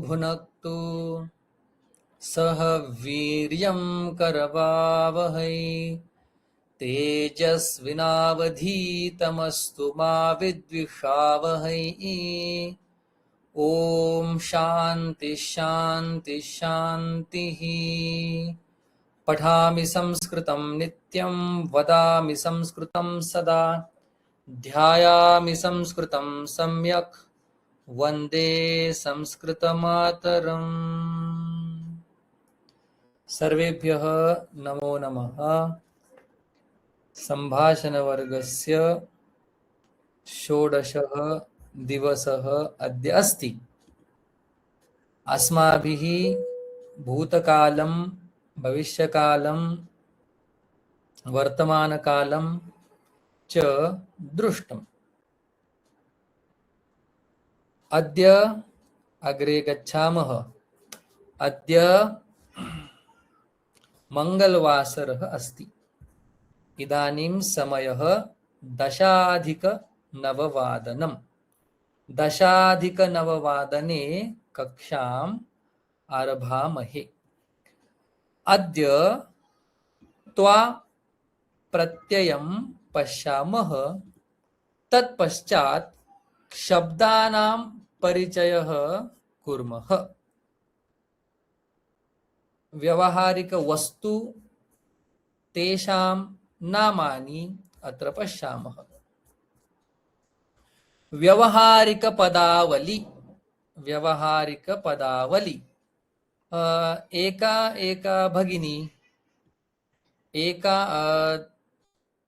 भुनक्तु सह वीर्यं करवावहै तेजस्विनावधीतमस्तु मा विद्विषावहै। ओम शांति शांति शांतिः। पठामि संस्कृतं नित्यं वदामि संस्कृतं सदा ध्यायामि संस्कृतं सम्यक् वन्दे संस्कृतमातरम्। सर्वेभ्यः नमो नमः। सम्भाषणवर्गस्य षोडशः दिवसः अद्य अस्ति। अस्माभिः भूतकालं भविष्यकालं वर्तमानकालं च दृष्टम्। अद्य अग्रे गच्छामः। अद्य मंगलवासरः अस्ति। इदानीं समयः 10:09। 10:09 कक्षाम् आरभामहे। अद्य त्वा प्रत्ययं पश्यामः। तत्पश्चात् शब्दानां परिचयः कुर्मः। व्यावहारिक वस्तु तेषां नामानि अत्र पश्यामः। व्यावहारिक पदावली। व्यावहारिक पदावली। एका भगिनी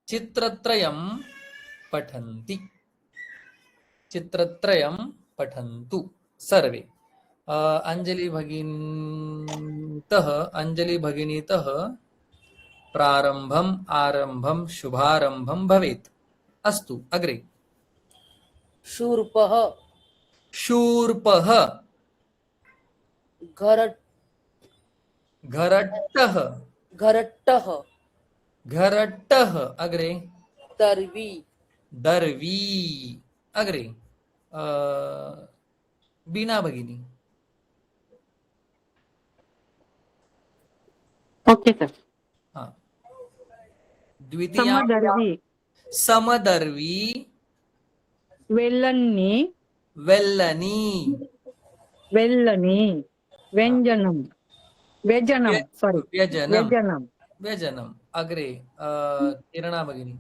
चित्रत्रयं पठन्ति। चित्रत्रयं पठन्तु सर्वे। अंजलि भगिनीतः आरंभं शुभारंभं भवेत्। अस्तु अग्रे। शूर्पः शूर्पः। घरट्टः घरट्टः। अग्रे। दर्वी। अग्रे। बीना भगिनी। Okay sir. हाँ। द्वितीया समदर्वी। वेल्लनी व्यंजनम व्यजनम। अग्रे किरणा भगिनी।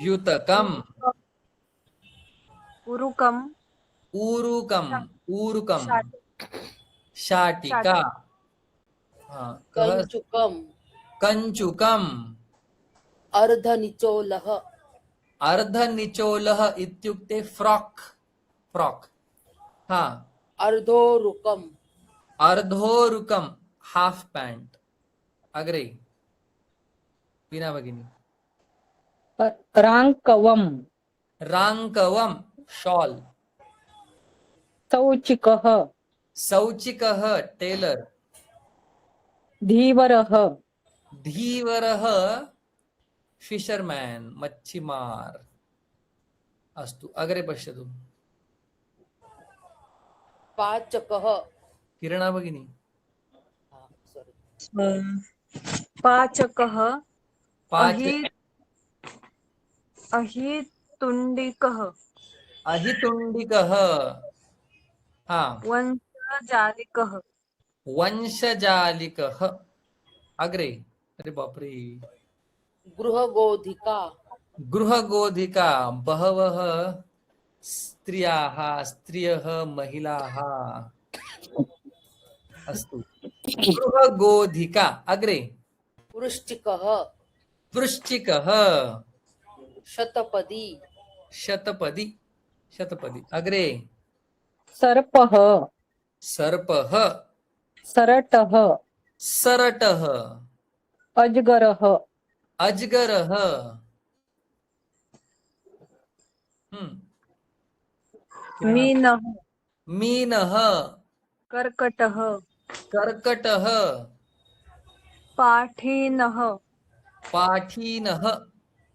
युतकम। ऊरुकम। शाटिका। कंचुकम। अर्धनिचोलः इत्युक्ते फ्रॉक। हाँ। अर्धोरुकम हाफ पैंट। अग्रे बीना भगिनी। रांकवम शॉल। सौचिकः टेलर। धीवरः फिशरमैन मच्छीमार। अस्तु अग्रे पश्यतु। पाचकः किरणा भगिनी। पाचकः अहितुण्डिकः। हाँ। वंशजालिकः। अग्रे। अरे बापरे। गृहगोधिका बहवः स्त्रियः महिलाः। अस्तु गृहगोधिका। अग्रे। वृश्चिकः। शतपदी। अग्रे। सर्पः सरटः। अजगरः। मीनः। कर्कटः पाठीनः।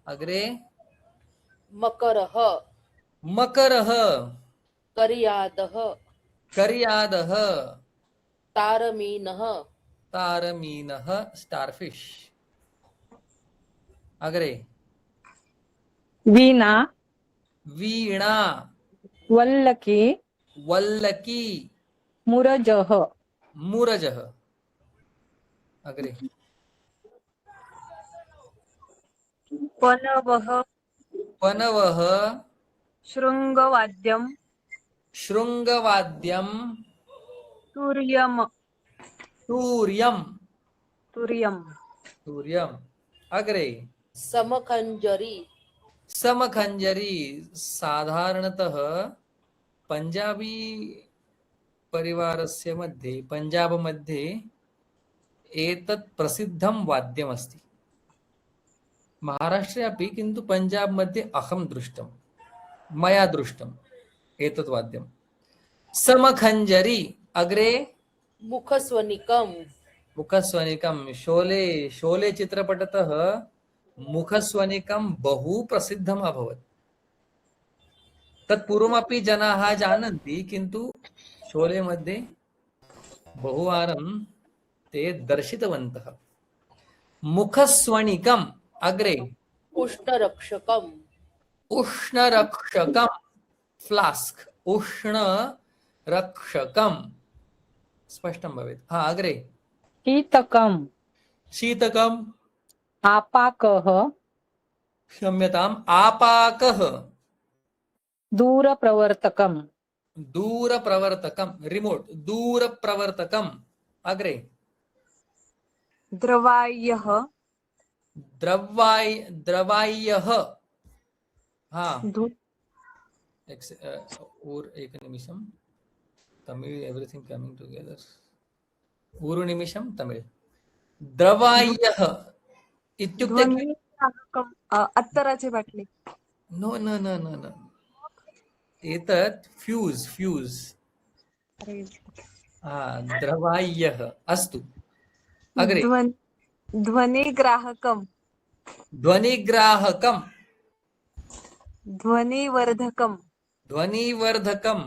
अग्रे। मकरः मकरः कर्यादः कर्यादः तारमीनः तारमीनः स्टारफिश। अग्रे वीणा वीणा वल्लकी वल्लकी मुरजः मुरजः। अग्रे पनवः पनवः शृङ्गवाद्यं शृङ्गवाद्यं तुर्यम् तूर्यं तुर्यम् तूर्यम्। अग्रे समखञ्जरी समखंजरी साधारणतः पंजाबी परिवारस्य मध्ये पंजाब मध्ये एतत् प्रसिद्धं वाद्यमस्ति। महाराष्ट्रे अपि किन्तु पंजाब मध्ये अहं दृष्टं मया दृष्टम् एतत् वाद्यं समखंजरी। अग्रे मुखस्वनिकम् मुखस्वनिकं शोले शोले चित्रपटतः मुखस्वनिकं बहु प्रसिद्धम् अभवत्। तत्पूर्वमपि जनाः जानन्ति किन्तु शोले मध्ये बहुवारं ते दर्शितवन्तः। मुखस्वनिकम्। अग्रे उष्णरक्षकम् उष्णरक्षकं फ्लास्क उष्णरक्षकं स्पष्टं भवेत्। हा अग्रे शीतकम् शीतकम् आपाकः क्षम्यताम् आपाकः दूरप्रवर्तकम् दूरप्रवर्तकं रिमोट दूरप्रवर्तकम्। अग्रे द्रवाय्यः द्रवाय्यः। हा धु- और एक निमिषं तमिळ एवरीथिंग कमिंग टुगेदर ऊरु निमिषं तमिळ द्रवाय्यः इत्युक्ते ध्वनिग्राहकम् अत्तराचे बाटली नो न न न न एतत् फ्यूज फ्यूज द्रवाय्यः अस्तु। अग्रे ध्वनिग्राहकम् ध्वनिग्राहकं ध्वनिवर्धकम् ध्वनिवर्धकं।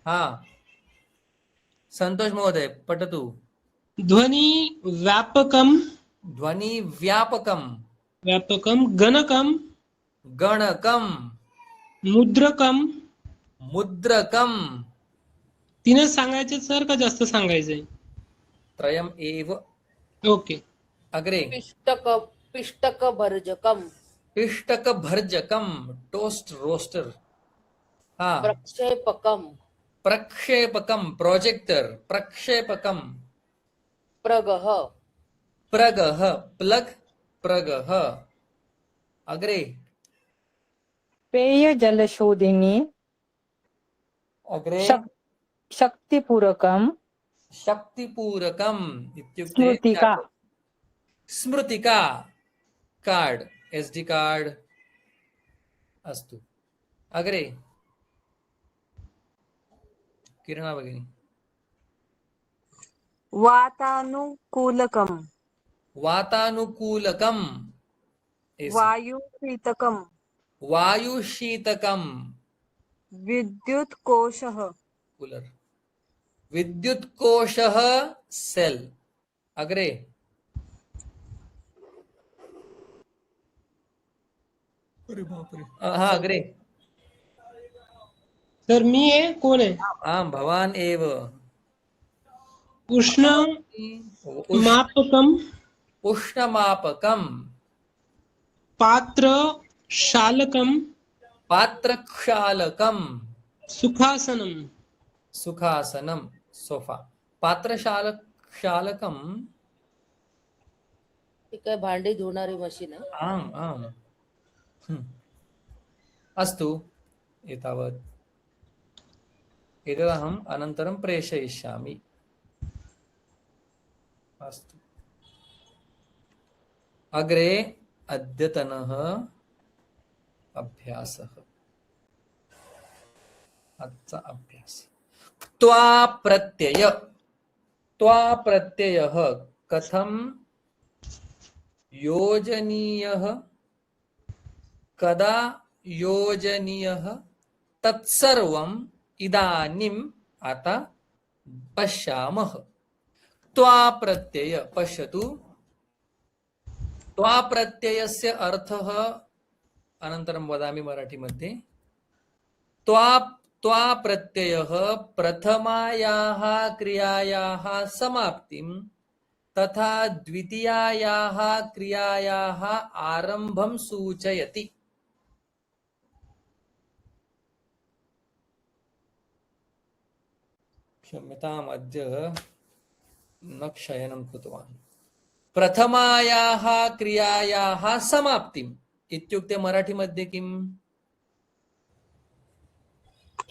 हा संतोष महोदय पठतु। ध्वनि व्यापकं ध्वनिव्यापकं गणकं गणकं मुद्रकं. मुद्रकं तीनच सांगायचे सर का जास्त सांगायचंय? त्रयम् एव। ओके. अग्रे पिष्टकभर्जकम् पिष्टकभर्जकं टोस्ट रोस्टर। हा प्रक्षेपकम् प्रक्षेपकं प्रोजेक्टर प्रक्षेपकं प्रगः प्रगः प्लग प्रगः। अग्रे पेयजलशोधिनी अग्रे शक्तिपूरकम् शक्तिपूरकम् इत्युक्ते स्मृतिका स्मृतिका कार्ड एसडी कार्ड अस्तु। अग्रे किरणा भगिनी वातानुकूलकम् वातानुकूलकम् AC वायुशीतकम् वायुशीतकं विद्युत्कोशः कूलर विद्युत्कोशः सेल। अग्रे अरे बाप रे हा अग्रे सर मी आहे कोण आहे? आम भवान एव उष्ण मापकं उष्णमापकं पात्र शालकं पात्रक्षालकं सुखासनं सुखासनं सोफा पात्रशालकं ही काय भांडी धुणारी मशीन आहे. आम आम अस्तु एतावत् एतदहम् अनन्तरं प्रेषयिष्यामि। अस्तु अग्रे अद्यतनः अभ्यासः आजचा अभ्यास त्वा प्रत्ययः कथं योजनीयः कदा योजनीयः तत्सर्वम् इदानीम् आता पश्यामः. त्वा प्रत्यय पश्यतु. त्वा प्रत्ययस्य अर्थः अनन्तरं वदामि मराठीमध्ये. त्वा प्रत्ययः प्रथमायाः क्रियायाः समाप्तिं तथा द्वितीयायाः क्रियायाः आरम्भं सूचयति. क्षम्यताम्, अद्य न शयनं कृतवान्. प्रथमायाः क्रियायाः समाप्तिम् इत्युक्ते मराठीमध्ये किम्?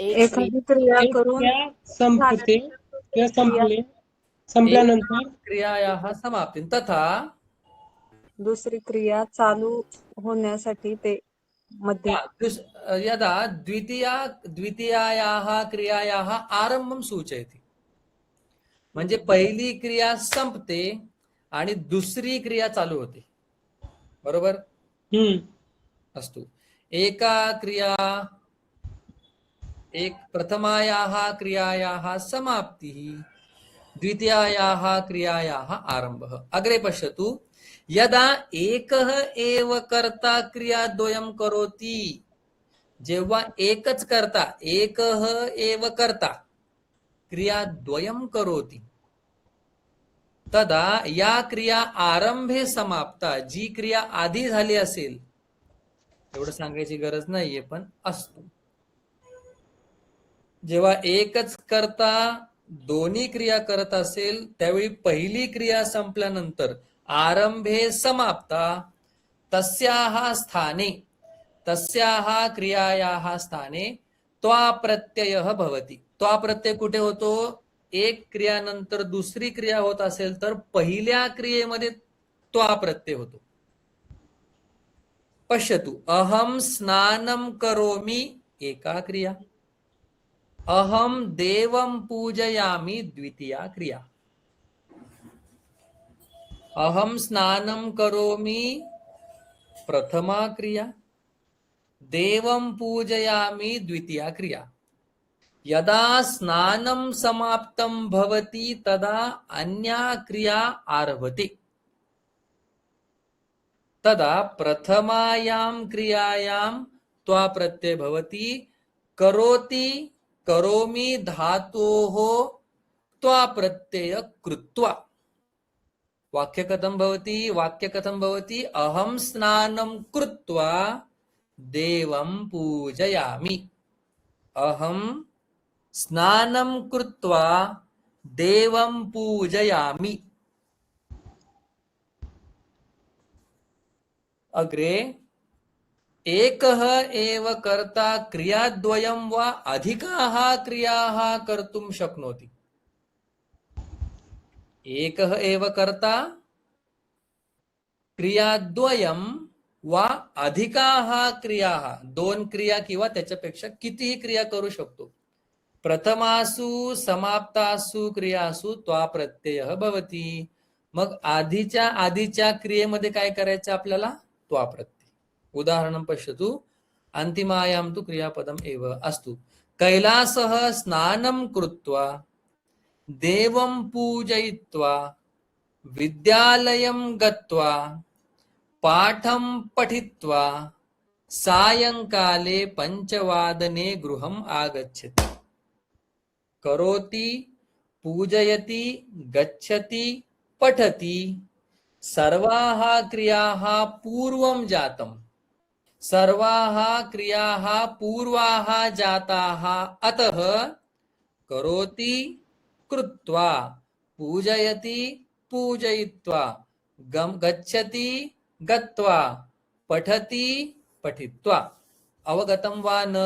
एखादी क्रिया एक करून क्रिया संपते किंवा संपल्यानंतर क्रियायाः समाप्तिं तथा दुसरी क्रिया चालू होण्यासाठी ते मध्ये यदा द्वितीयायाः क्रियायाः आरंभं सूचयति. म्हणजे पहिली क्रिया संपते आणि दुसरी क्रिया चालू होते. बरोबर? अस्तु. प्रथमायाः क्रियायाः समाप्तिः, द्वितीयायाः क्रियायाः आरम्भः. अग्रे पश्यतु. यदा एकः एव कर्ता क्रियाद्वयं करोति, जेव्हा एकच कर्ता, एकः एव कर्ता क्रियाद्वयं करोति, तदा या क्रिया आरंभे समाप्ता, जी क्रिया आधी झाली असेल, एवढं सांगायची गरज नाहीये पण असतो. जेव्हा एकच कर्ता दोन्ही क्रिया करत असेल त्यावेळी पहिली क्रिया संपल्यानंतर आरंभे समाप्ता तस्याः क्रियायाः स्थाने त्वा प्रत्ययः भवति. त्वा प्रत्यय कुठे होतो? एक क्रियानंतर दुसरी क्रिया होत असेल तर पहिल्या क्रियेमध्ये त्वा प्रत्यय होतो. पश्यतु. अहम स्नानं करोमि एका क्रिया, अहम देवं पूजयामि द्वितीया क्रिया. अहम स्नानं करोमि प्रथमा क्रिया, देवं पूजयामि द्वितीया क्रिया. यदा स्नानं समाप्तं भवति तदा अन्या क्रिया आरभते. तदा प्रथमायां क्रियायां त्वा प्रत्यय भवति. करोति करोमि धातोः त्वा प्रत्यय कृत्वा. वाक्य कथं भवति? वाक्य कथं भवति? अहं स्नानं कृत्वा देवं पूजयामि. अहं स्नानं कृत्वा देवं पूजयामि. अग्रे एकः एव कर्ता क्रियाद्वयं वा अधिकाः क्रियाः कर्तुं शक्नोति. एकः एव कर्ता क्रियाद्वयं वा अधिकाः क्रियाः, दोन क्रिया किंवा त्याच्यापेक्षा कितीही क्रिया करू शकतो. प्रथमासु समाप्तासु क्रियासु त्वा प्रत्ययः भवति. मग आधीच्या क्रियेमध्ये काय करायचं आपल्याला? त्वा प्रत्यय. उदाहरणं पश्यतु. अन्तिमायां तु क्रियापदम् एव. अस्तु. कैलासः स्नानं कृत्वा देवं पूजयित्वा विद्यालयं गत्वा पाठं पठित्वा सायंकाले 5 गृहम् आगच्छति. करोति, पूजयति, गच्छति, पठति, सर्वाः क्रियाः पूर्वं जातम्. सर्वाः क्रियाः पूर्वाः जाताः. अतः करोति कृत्वा, पूजयति पूजयित्वा, गच्छति गत्वा, पठति पठित्वा. अवगतं वा न?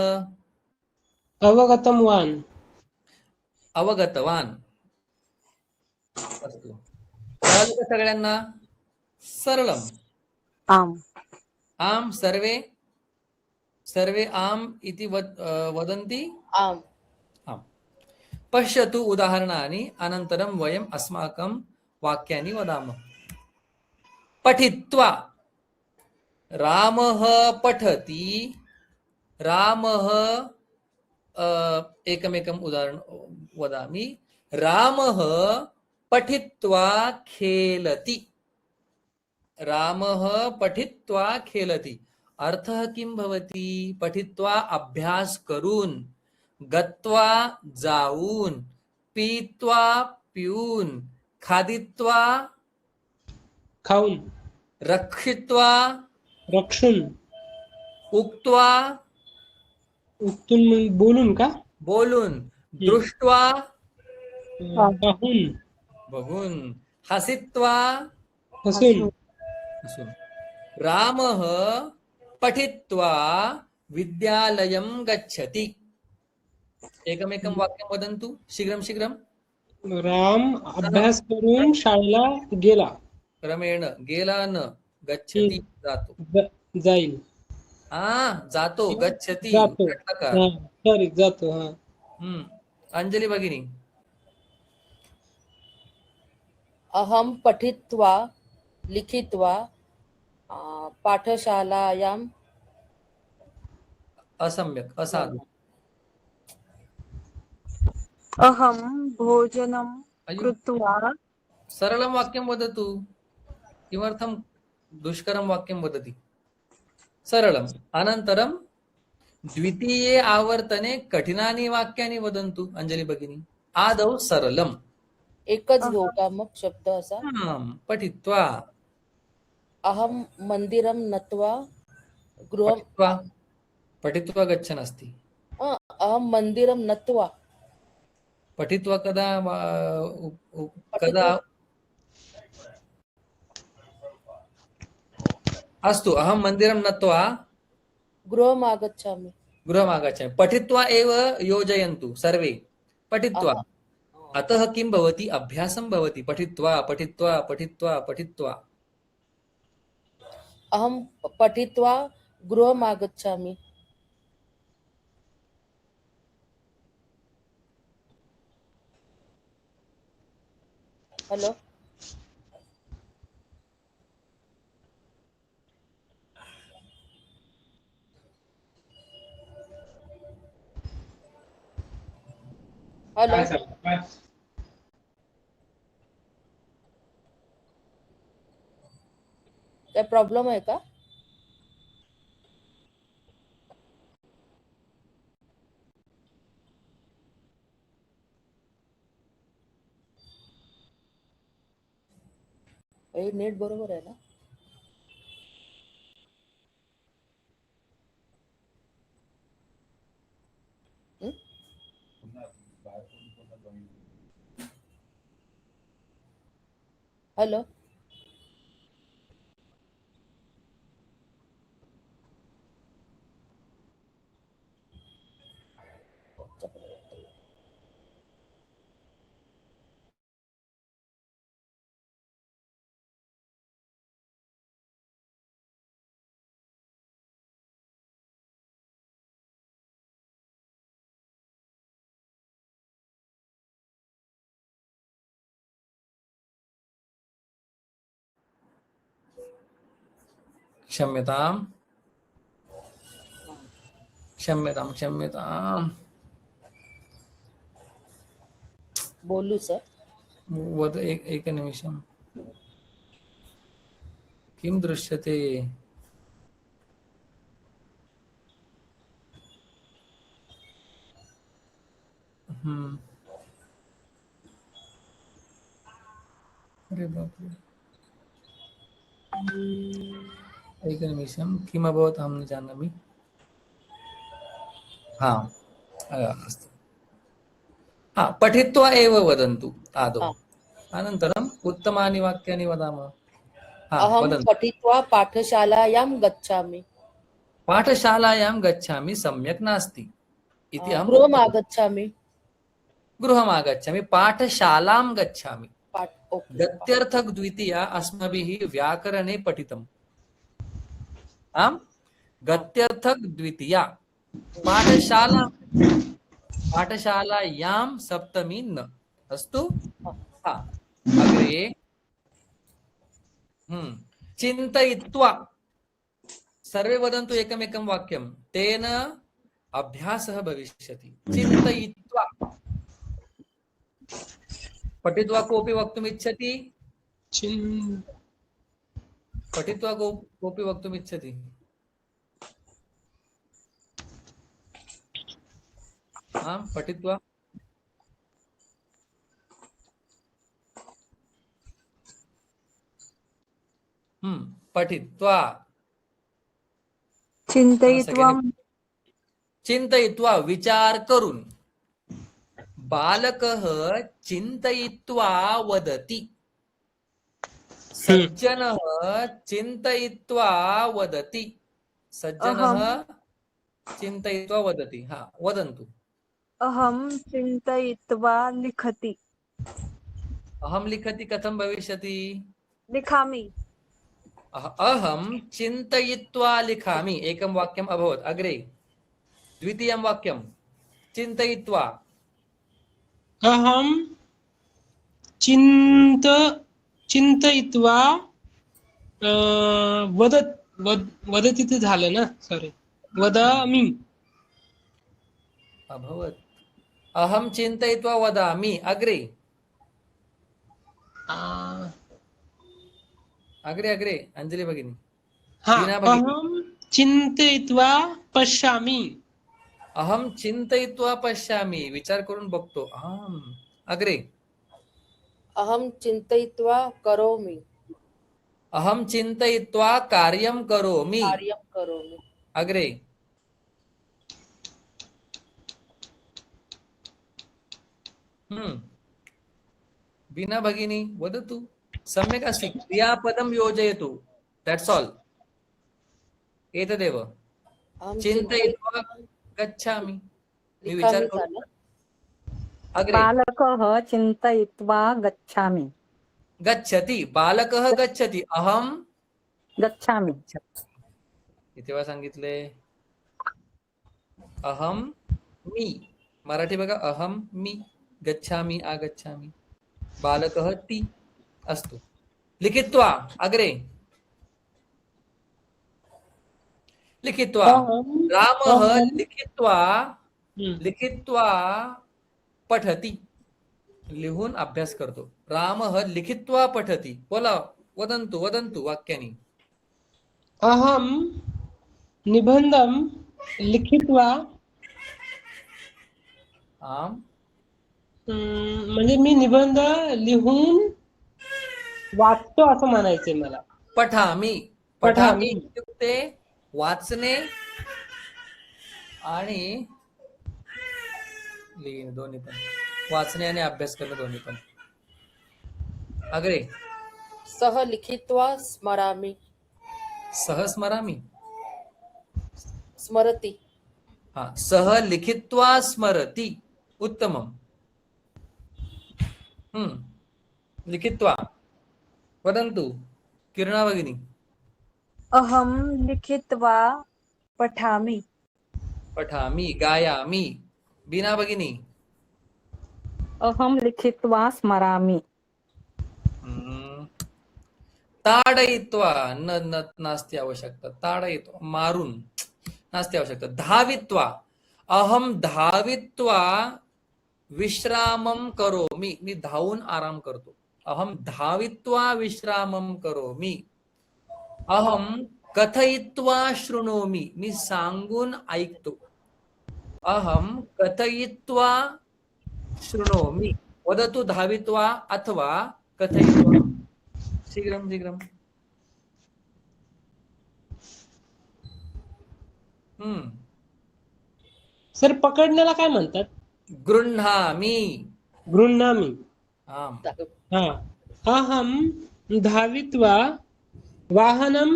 अवगतं वान. अवगतवान. अस्तु. कळलं का सगळ्यांना? सरलम. आम. आम. सर्वे आम इति वदन्ति. आम. आम. पश्यतु उदाहरणानि, अनन्तरं वयम् अस्माकं वाक्यानि वदामः. पठित्वा रामः पठति रामः एकमेकम् उदाहरण वदामि रामः पठित्वा खेलति रामः पठित्वा खेलति अर्थः किं भवति पठित्वा अभ्यास करून गत्वा जाऊन पीत्वा पिऊन खादित्वा खाऊन रक्षित्वा रक्षून उक्त्वा उठून मग बोलून का बोलून दृष्ट्वा पाहून बघून हसित्वा हसून हसून रामः पठित्वा विद्यालयं गच्छति एकमेकं वाक्यं वदन्तु शीघ्रं शीघ्रं राम अभ्यास करून शाळेला गेला क्रमेण गेला न गच्छति जातो जाईल जातो गच्छति जातो घटका. सॉरी जातो हा अंजली भगिनी अहम पठित्वा लिखित्वा पाठशालायां असम्यक असाधु अहं भोजनं अय्यो, कृत्वा सरलं वाक्यं वदतु किमर्थं दुष्करं वाक्यं वदति सरलम् अनन्तरं द्वितीये आवर्तने कठिनानि वाक्यानि वदन्तु अंजली भगिनी आदौ सरलम् एकच घेऊ का मग शब्द असा पठित्वा अहम मंदिरं नत्वा गृहं पठित्वा पठित्वा गच्छन् अस्ति अहम मंदिरं नत्वा पठित्वा कदा कदा अस्तु अहं मन्दिरं नत्वा गृहम् आगच्छामि गृहमागच्छामि पठित्वा एव योजयन्तु सर्वे पठित्वा अतः किं भवति अभ्यासं भवति पठित्वा पठित्वा पठित्वा पठित्वा अहम पठित्वा गृहम् आगच्छामि हेलो हेलो काय प्रॉब्लेम आहे का नेट बरोबर आहे ना हेलो क्षम्यताम् क्षम्यताम् क्षम्यताम् बोलू सर वद एकनिमिषम् किं दृश्यते अरे बापरे एकनिमिषं किम् अभवत् अहं न जानामि अस्तु पठित्वा एव वदन्तु आदौ अनन्तरम् उत्तमानि वाक्यानि वदामः अहम वदन्तु पठित्वा पाठशालायां गच्छामि पाठशालायां गच्छामि सम्यक् नास्ति इति अहं गृहम् आगच्छामि गृहम् आगच्छामि पाठशालां गच्छामि ओके गत्यर्थक द्वितीया अस्माभिः व्याकरणे पठितम् आम् गत्यर्थक द्वितीया पाठशालायां सप्तमी न अस्तु अग्रे चिन्तयित्वा सर्वे वदन्तु एकमेकं वाक्यं तेन अभ्यासः भविष्यति चिन्तयित्वा पठित्वा कोऽपि वक्तुम् इच्छति चिन् पठित्वा कोऽपि वक्तुम् इच्छति आम् पठित्वा पठित्वा चिन्तयित्वा चिन्तयित्वा विचार करून बालकः चिन्तयित्वा वदति सज्जनः चिन्तयित्वा वदति सज्जनः चिन्तयित्वा वदति हा वदन्तु अहं चिन्तयित्वा लिखति अहं लिखति कथं भविष्यति लिखामि अहं चिन्तयित्वा लिखामि एकं वाक्यम् अभवत् अग्रे द्वितीयं वाक्यं चिन्तयित्वा अहं चिन्तयित्वा वदति ते झालं ना सॉरी वदामि अभवत् अहं चिन्तयित्वा वदामि अग्रे अग्रे अग्रे अंजली भगिनी वीणा भगिनी अहं चिन्तयित्वा पश्यामि अहं चिन्तयित्वा पश्यामि विचार करून बघतो अग्रे अहं चिन्तयित्वा करोमि अहं चिन्तयित्वा कार्यं करोमि कार्यं करोमि अग्रे वीणा भगिनी वदतु सम्यक् अस्ति क्रियापदं योजयतु दैट्स ऑल एतदेव अहं चिन्तयित्वा गच्छामि मी विचार लिखामि करू झालं. अग्रे बालकः चिन्तयित्वा गच्छामि गच्छति बालकः गच्छति अहं गच्छामि इथे वा सांगितले अहं मी मराठी बघा अहं मी गच्छामि आगच्छामि बालकः ती अस्तु लिखित्वा अग्रे लिखित्वा रामः लिखित्वा लिखित्वा पठति लिहून अभ्यास करतो रामः लिखित्वा पठति बोला वदन्तु वदन्तु वाक्यानि अहं निबन्धं लिखित्वा आम् म्हणजे मी निबंध लिहून वाचतो असं म्हणायचंय मला पठामि पठामि इत्युक्ते वाचणे आणि लिहिणे दोन्ही पण वाचणे आणि अभ्यास करणे दोन्ही पण अग्रे सः लिखित्वा स्मरामि सह स्मरामि स्मरति हा सह लिखित्वा स्मरति उत्तमम् लिखित्वा वदन्तु किरणा भगिनी अहं लिखित्वा पठामि पठामि गायामि बीना भगिनी अहं लिखित्वा स्मरामि ताडयित्वा नास्ति आवश्यकता ताडयित्वा मारून नास्ति आवश्यकता धावित्वा अहं धावित्वा विश्रामं करोमि मी धावून आराम करतो अहं धावित्वा विश्रामं करोमि अहं कथयित्वा शृणोमि मी सांगून ऐकतो अहं कथयित्वा शृणोमि वदतु धावित्वा अथवा कथयित्वा शीघ्रं शीघ्रं सर पकडण्याला काय म्हणतात गृह्णामि गृह्णामि आम् हा अहं धावित्वा वाहनं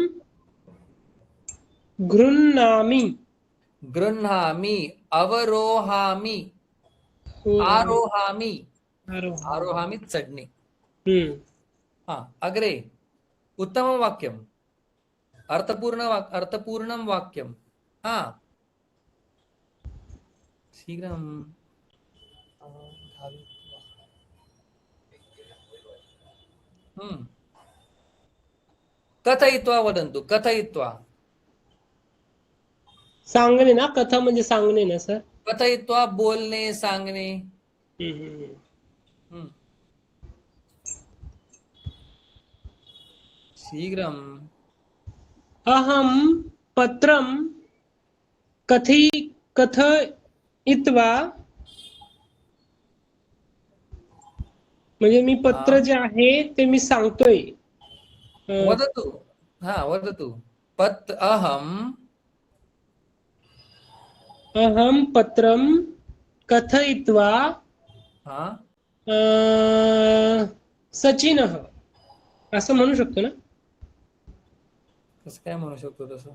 गृह्णामि गृह्णामि अवरोहामि आरोहामि आरोहामि चढणे अग्रे उत्तमं वाक्यम् अर्थपूर्णं वाक्यं शीघ्रं कथयित्वा वदन्तु कथयित्वा सांगणे ना, कथा म्हणजे सांगणे ना सर? कथयित्वा बोलणे सांगणे. हम्म. हम्म. शीघ्रम. अहम पत्रम कथयित्वा, म्हणजे मी पत्र हा जे आहे ते मी सांगतोय. वदतु. हा वदतु. अहम अहम पत्रम कथयित्वा हा सचिनः, असं म्हणू शकतो ना? कसं काय म्हणू शकतो तसं?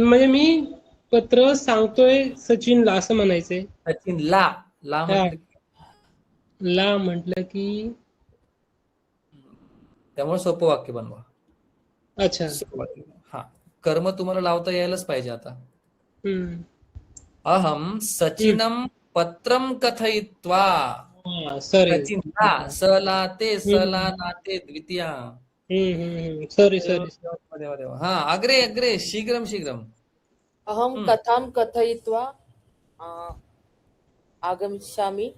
म्हणजे मी पत्र सांगतोय सचिनला असं म्हणायचंय. सचिन ला. ला हा, म्हटलं की ला म्हटलं की त्यामुळे सोपं वाक्य बनवा. अच्छा. सोपं वाक्य. हा कर्म तुम्हाला लावता यायलाच पाहिजे आता. हम्म. अहम सचिनम पत्रम कथयित्वा. सॉरी. सचिन ला सलाते हम्म सलानाते द्वितीया. सॉरी देवा, सॉरी. देवा, देवा, देवा. हा अग्रे अग्रे शीघ्रम शीघ्रम. अहम हम्म. कथां कथयित्वा आगमिष्यामि.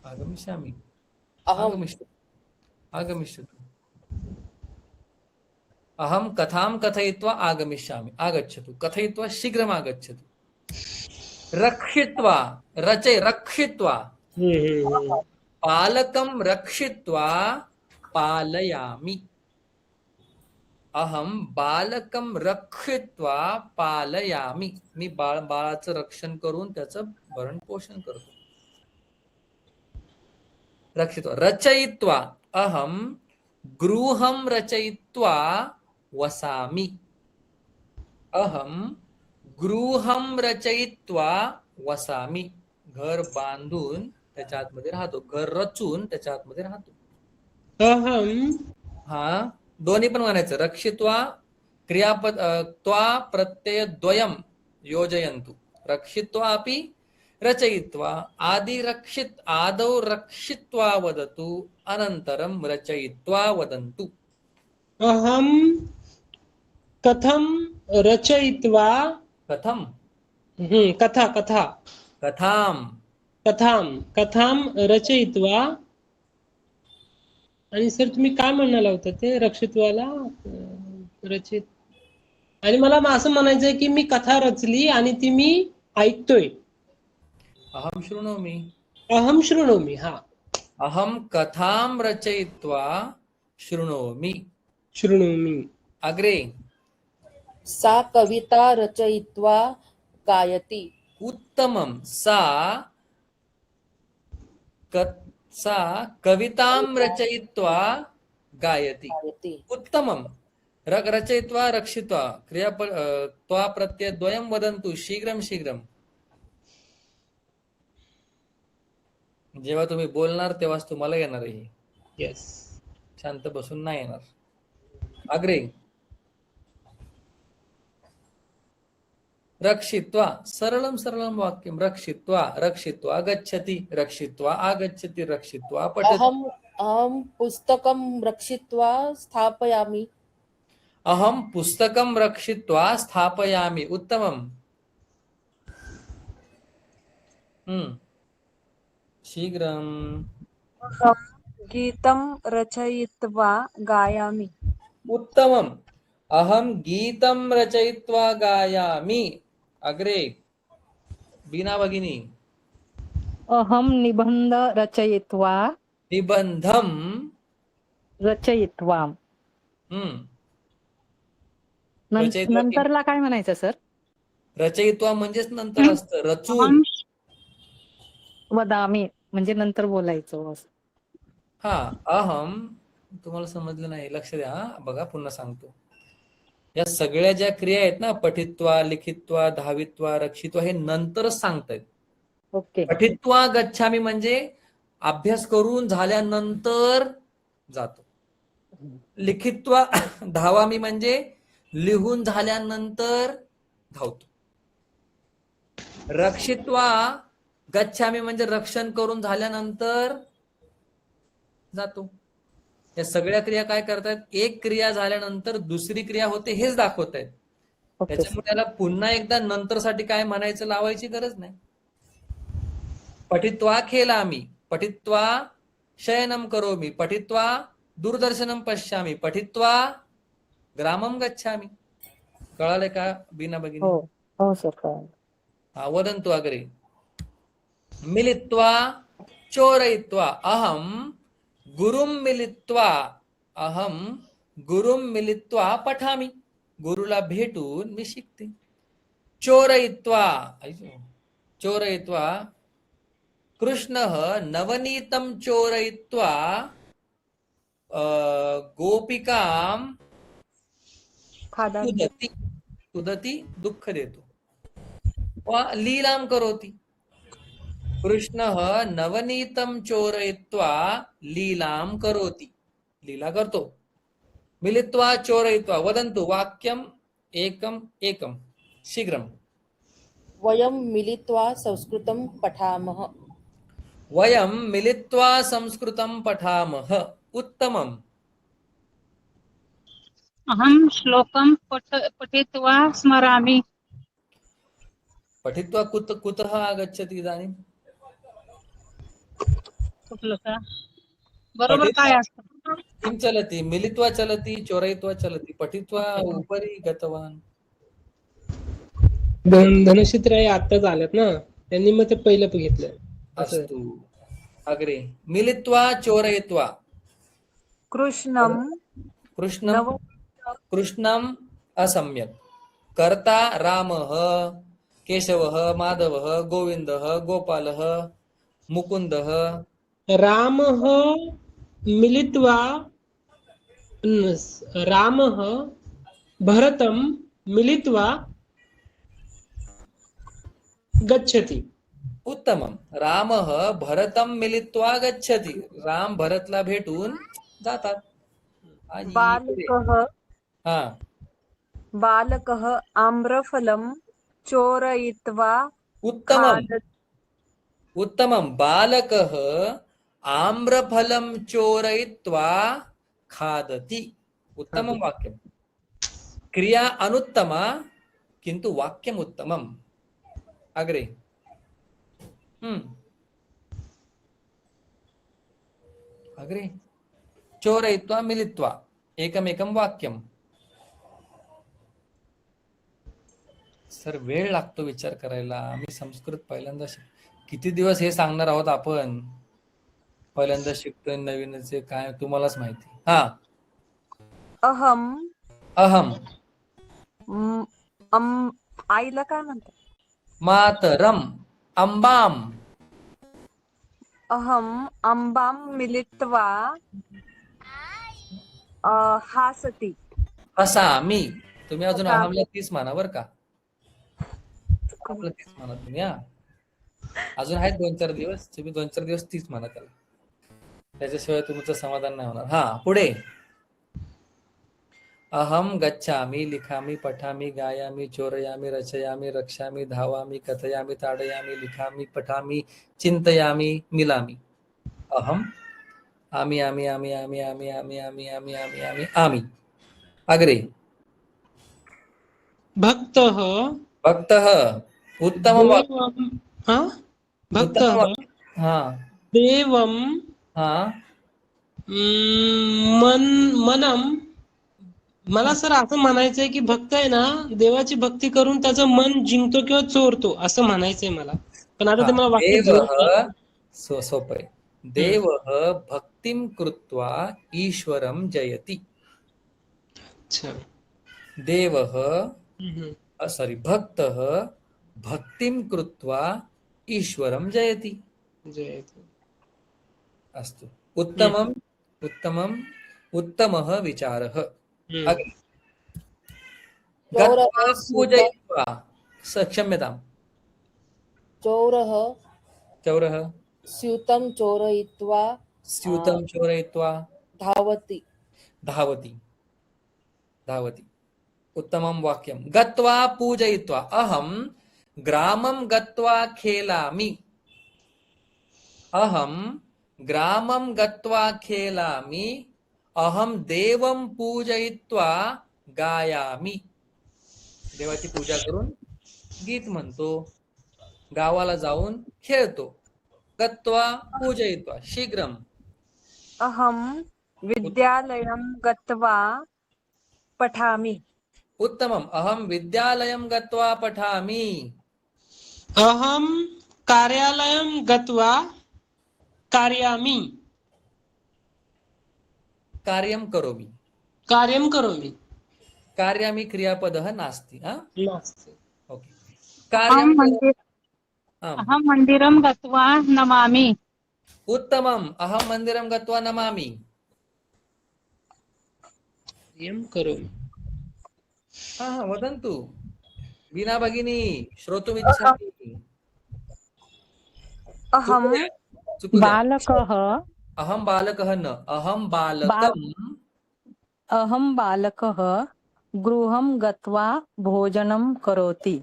आगमिष्यामि. अहम आगमिष्यतु. आगमिष्यतु. अहम कथां कथयित्वा आगमिष्यामि. आगच्छतु. कथयित्वा शीघ्रम् आगच्छतु. रक्षित्वा रक्षित्वा. हम्म. पालकं रक्षित्वा पालयामि. अहम बालकं रक्षित्वा पालयामि. मी बाळाचं रक्षण करून त्याचं भरण पोषण करतो. रक्षित्वा. रचयित्वा. अहम गृहं रचयित्वा वसामि. अहम गृहं रचयित्वा वसामि. घर बांधून त्याच्या आतमध्ये राहतो. घर रचून त्याच्या आतमध्ये राहतो. अहम हा दोन्ही पण म्हणायचं. रक्षित्वा क्रियापद त्वा प्रत्यय द्वयम योजयन्तु. रक्षित्वा अपि रचयित्वा आदौ रक्षित्वा वदतु अनन्तरं रचयित्वा वदन्तु. अहम कथम रचयित्वा, कथम कथा कथा कथाम कथां रचयित्वा. आणि सर तुम्ही काय म्हणाला होता ते रक्षित्वाला? रचित. आणि मला असं म्हणायचंय की मी कथा रचली आणि ती मी ऐकतोय. अहम शृणोमि. अहम शृणोमि. हा, अहम कथां रचयित्वा शृणोमि. शृणोमि. अग्रे. सा कविता रचयित्वा गायति. उत्तमं. सा कवितां रचयित्वा गायति. गायति. उत्तमं. रचयित्वा रक्षित्वा क्रियापद त्वा प्रत्यय द्वयं वदन्तु. शीघ्रं शीघ्रं. जेव्हा तुम्ही बोलणार तेव्हाच तुम्हाला येणार आहे. येस. शांत बसून नाही येणार. अग्रे. रक्षित्वा. सरळं सरळं वाक्यं. रक्षित्वा गच्छति. रक्षित्वा आगच्छति. रक्षित्वा पठति. अहम पुस्तकं रक्षित्वा स्थापयामि. अहम पुस्तकं रक्षित्वा स्थापयामि. उत्तमम्. शीघ्रम्. अहं गीतं रचयित्वा गायामि. उत्तमम्. अहम गीतं रचयित्वा गायामि. अग्रे. बीना भगिनी. अहम निबंध रचयित्वा निबंधम. रचयित्वा. रचयित्वा नंतरला काय म्हणायचं सर? रचयित्वा म्हणजेच नंतर असतं. रचून. अहम वदामी म्हणजे नंतर बोलायचं असं. हा अहम. तुम्हाला समजलं नाही, लक्ष द्या. बघा पुन्हा सांगतो. या सगळ्या ज्या क्रिया आहेत ना, पठित्वा, लिखित्वा, धावित्वा, रक्षित्वा, हे नंतरच सांगतायत. ओके. पठित्वा गच्छामी म्हणजे अभ्यास करून झाल्यानंतर जातो. लिखित्वा धावामी म्हणजे लिहून झाल्यानंतर धावतो. रक्षित्वा गच्छामी म्हणजे रक्षण करून झाल्यानंतर जातो. या सगळ्या क्रिया काय करतायत, एक क्रिया झाल्यानंतर दुसरी क्रिया होते हेच दाखवत आहेत. Okay sir. त्याच्यामुळे त्याला पुन्हा एकदा नंतर साठी काय म्हणायचं लावायची गरज नाही. पठित्वा खेलामी, पठित्वा शयनम करोमी, पठित्वा दूरदर्शनम पश्यामी, पठित्वा ग्रामम गच्छामी. कळाले का बीना भगिनी? हो हो सर कळालं. हा, वदन्तु अग्रे. मिलित्वा चोरयित्वा, अहम गुरुं मिलित्वा पठामि. गुरुला भेटून मी शिकते. चोरयित्वा, चोरयित्वा कृष्णः नवनीतं चोरयित्वा गोपिकां खादामि. उदती दुःख देतो. वा लीलां करोति. कृष्णः नवनीतं चोरयित्वा लीलां करोति. लीला करतो. मिलित्वा चोरयित्वा, वदन्तु वाक्यम् एकम् एकम् शीघ्रम्. वयं मिलित्वा संस्कृतं पठामः. वयं मिलित्वा संस्कृतं पठामः. उत्तमम्. अहं श्लोकं पठित्वा स्मरामि. पठित्वा कुतः आगच्छति इदानीं? श्लोकः बरोबर पठित्वा काय असतं? किं चलति? मिलित्वा चलति, चोरयित्वा चलति, पठित्वा उपरि गतवान्. धनचित्र आत्ताच आल्यात ना, त्यांनी मग ते पहिलं घेतलं. अस्तु अग्रे. मिलित्वा चोरयित्वा, कृष्णं कृष्णं नव कृष्णम् असम्यक्. कर्ता रामः, केशवः, माधवः, गोविन्दः, गोपालः, मुकुन्दः. रामः मिलित्वा रामः भरतं मिलित्वा गच्छति. उत्तमं. रामः भरतं मिलित्वा गच्छति. राम भरतला भेटून जातात. आणि हा, बालकः आम्रफलं चोरयित्वा उत्तमं. खादति. उत्तमं. बालकः आम्रफलं चोरयित्वा खादति. उत्तमं वाक्यं. क्रिया अनुत्तमा किन्तु वाक्यम् उत्तमम्. अग्रे. अग्रे. चोरयित्वा मिलित्वा एकमेकं वाक्यं. सर वेळ लागतो विचार करायला. आम्ही संस्कृत पहिल्यांदा किती दिवस हे सांगणार आहोत आपण. पहिल्यांदा शिकतोय, नवीनच काय तुम्हालाच माहिती. हा. अहम अहम आईला काय म्हणतात? मातरम अंबाम. अहम अंबां मिलित्वा हासति. हसामी. तुम्ही अजून हसामी. अहमला 30 माना बर का. आपलं 30 माना तुम्ही. हा, अजून आहेत 2-4 दिवस. तुम्ही 2-4 दिवस 30 माना त्याला. त्याच्याशिवाय तुमचं समाधान नाही होणार. हा, पुढे. अहम गच्छामि, लिखामि, पठामि, गायामि, चोरयामि, रचयामि, रक्षामि, धावामि, कथयामि, ताडयामि, लिखामि, पठामि, चिंतयामि, मिलामि. अहम, आमी आमी आमी आमी आमी आमी आमी आमी आमी आमी आमी. अग्रे. भक्तः भक्तः. उत्तमं वाक्यं. देवं हा भक्तः उत्तमं वाक्यं. हा देवं हा. मनम. मला सर असं म्हणायचंय की भक्त आहे ना, देवाची भक्ती करून त्याचं मन जिंकतो किंवा चोरतो असं म्हणायचंय मला. पण आता ते मला वाक्य देवः सोपं आहे. देवः भक्तिं कृत्वा ईश्वरं जयति. अच्छा. देवः सॉरी भक्तः भक्तिं कृत्वा ईश्वरं जयति. जयति. अस्तु. उत्तमम् उत्तमम् उत्तमः विचारः. अग्रे. चोरः गत्वा पूजयित्वा, क्षम्यताम्, चोरः चौरः स्यूतं चोरयित्वा स्यूतं चोरयित्वा धावति. धावति. धावति. उत्तमं वाक्यं. गत्वा पूजयित्वा. अहं ग्रामं गत्वा खेलामि. अहं ग्रामं गत्वा खेलामि. अहम देवं पूजयित्वा गायामी. देवाची पूजा करून गीत म्हणतो. गावाला जाऊन खेळतो. गत्वा पूजयित्वा शीघ्रम. अहम विद्यालयं गत्वा पठामि. उत्तमम. अहम विद्यालयं गत्वा पठामि. अहम कार्यालयं गत्वा कार्यामि. कार्यं करोमि. कार्यं करोमि. कार्यामि क्रियापदः नास्ति. नास्ति. ओके. कार्यं आम्. अहं मन्दिरं गत्वा नमामि. उत्तमम्. अहं मन्दिरं गत्वा नमामि. कार्यं करोमि. वदन्तु वीणा भगिनी, श्रोतुमिच्छामि. अहम चुकू द्या. बालकः अहं बालकः न, अहं बालकम्. अहं बालकः गृहं गत्वा भोजनं करोति.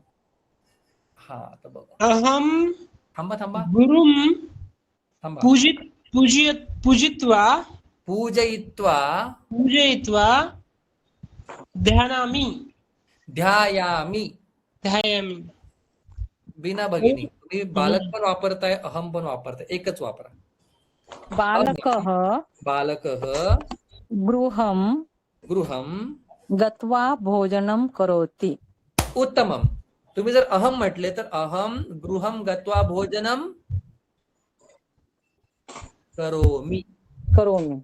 आता बघा. अहम थांबा गुरुं थांबा. पूजित्वा पूजयित्वा ध्यानामि. ध्यायामि. वीणा भगिनी, तुम्ही बालक पण वापरताय, अहम पण वापरताय, एकच वापरा. बालकः बालकः गृहं गृहं गत्वा भोजनं करोति. उत्तमम. तुम्ही जर अहम म्हटले तर अहम गृहं गत्वा भोजनं करोमि. करोमि.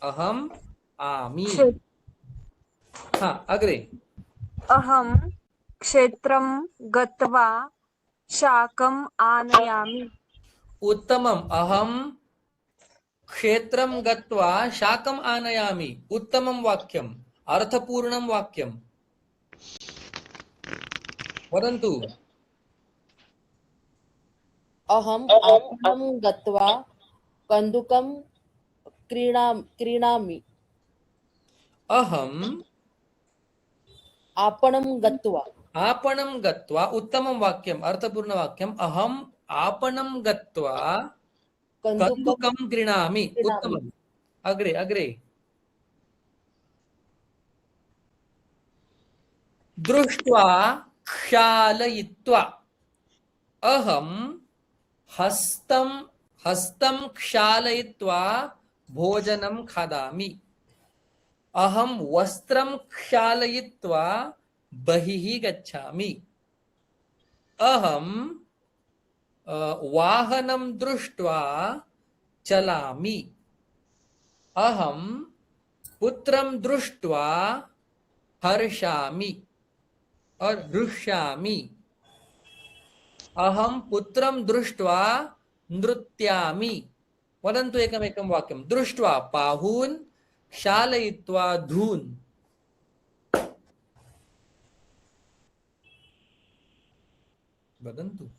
अहम आमि. क्षे- अग्रे. अहम क्षेत्रं गत्वा शाकम् आनयामि. उत्तमम. अहम क्षेत्रं गत्वा शाकम् आनयामि. उत्तमं वाक्यम्, अर्थपूर्णं वाक्यम्. वदन्तु. अहम् आपणं गत्वा कन्दुकं क्रीणामि. अहम् आपणं गत्वा. आपणं गत्वा. उत्तमं वाक्यम्, अर्थपूर्णवाक्यम्. अहम् आपणं गत्वा कन्दुकं क्रीणामि. उत्तमम्. अग्रे अग्रे. दृष्ट्वा क्षालयित्वा. अहं हस्तं क्षालयित्वा भोजनं खादामि. अहं वस्त्रं क्षालयित्वा बहिः गच्छामि. अहं वाहनं दृष्ट्वा चलामि. अहं पुत्रं दृष्ट्वा हर्षामि और हृष्यामि. अहं पुत्रं दृष्ट्वा नृत्यामि. वदन्तु एकमेकं वाक्यं. दृष्ट्वा पाहून, क्षालयित्वा धून. वदन्तु,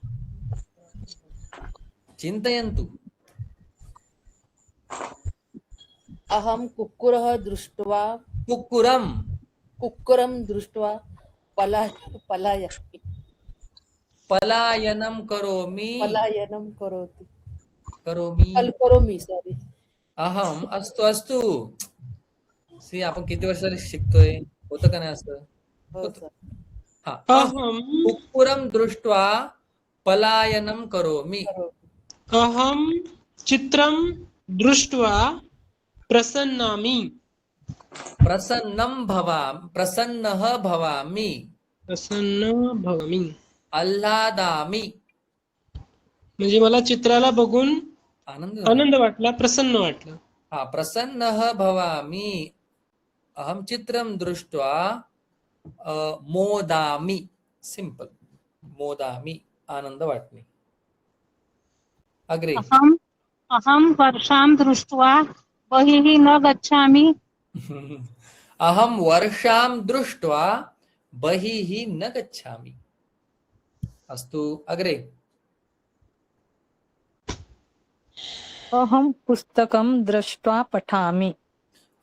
चिन्तयन्तु. अहं कुक्कुरं दृष्ट्वा पलायामि. पलायनं करोमि. करोमि सॉरी. अहम. अस्तु. सी, आपण किती वर्ष झाली शिकतोय, होतं का नाही असं? हो सर. अहम कुक्कुरं दृष्ट्वा पलायनं करोमि. अहम चित्रं दृष्ट्वा प्रसन्नामि. प्रसन्नं भवामि. प्रसन्न भवामि. आल्हादामि. म्हणजे मला चित्राला बघून आनंद वाटला, प्रसन्न वाटलं. प्रसन्नः भवामि. अहं चित्रं दृष्ट्वा मोदामि. सिंपल. मोदामि, आनंद वाटणे. अग्रे. अहं वर्षां दृष्ट्वा बहिः न गच्छामि. अहं वर्षां दृष्ट्वा बहिः न गच्छामि. अस्तु. अग्रे. अहं पुस्तकं दृष्ट्वा पठामि.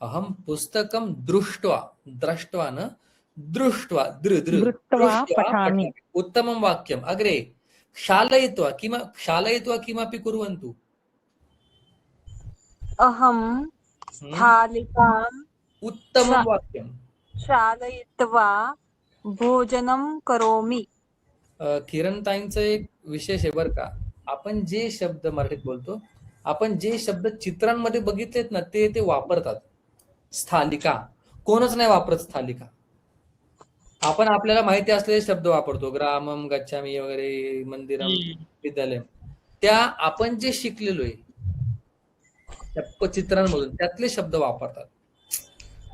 अहं पुस्तकं दृष्ट्वा न दृष्ट्वा दृष्ट्वा पठामि. उत्तमं वाक्यम्. अग्रे. क्षालयित्वा किमपि कुर्वन्तु. अहम स्थालिकाम् उत्तमं शा- वाक्यम. क्षालयित्वा भोजनं करोमि. किरणताईंचं एक विशेष आहे बरं का. आपण जे शब्द मराठीत बोलतो, आपण जे शब्द चित्रांमध्ये बघितलेत ना ते वापरतात. स्थालिका कोणच नाही वापरत स्थालिका. आपण आपल्याला माहिती असलेले शब्द वापरतो, ग्रामम गच्छामी वगैरे, मंदिरम, विद्यालय. त्या आपण जे शिकलेलो आहे त्या चित्रांमधून त्यातले शब्द वापरतात.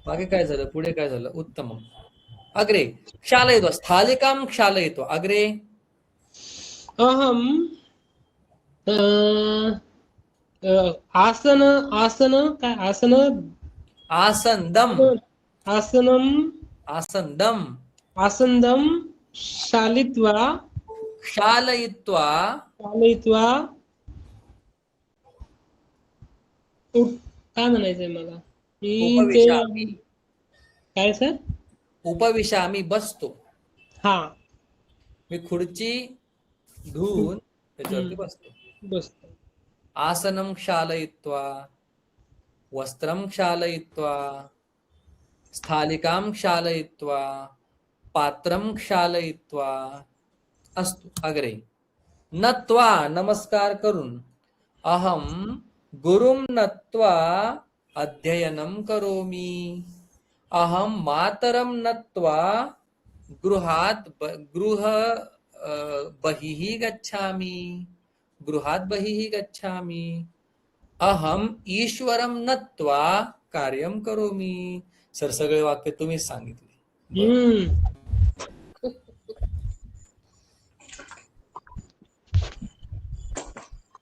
मागे काय झालं, पुढे काय झालं, उत्तमम. अग्रे क्षालयित्वा, स्थालिकां क्षालयित्वा. अग्रे अहम आसन आसन काय आसन आसंदम आसनम आसंदम आसन्दम शालित्वा क्षालयित्वा चालयित्वा काय म्हणायचंय मला मी ते उपविशामि. काय सर उपविशामि बसतो. हा मी खुर्ची धुवून त्याच्यावरती बसतो. बसतो. आसनं क्षालयित्वा, वस्त्रं क्षालयित्वा, स्थालिकां क्षालयित्वा, पात्रं क्षालयित्वा. अस्तु. अग्रे नत्वा नमस्कार करून, अहं गुरुं नत्वा अध्ययनं करोमि. अहं मातरं नत्वा गृह बहिः गच्छामि. गृहात् बहिः गच्छामि. अहम ईश्वरं नत्वा कार्यं करोमि. सर सगळे वाक्य तुम्हीच सांगितले.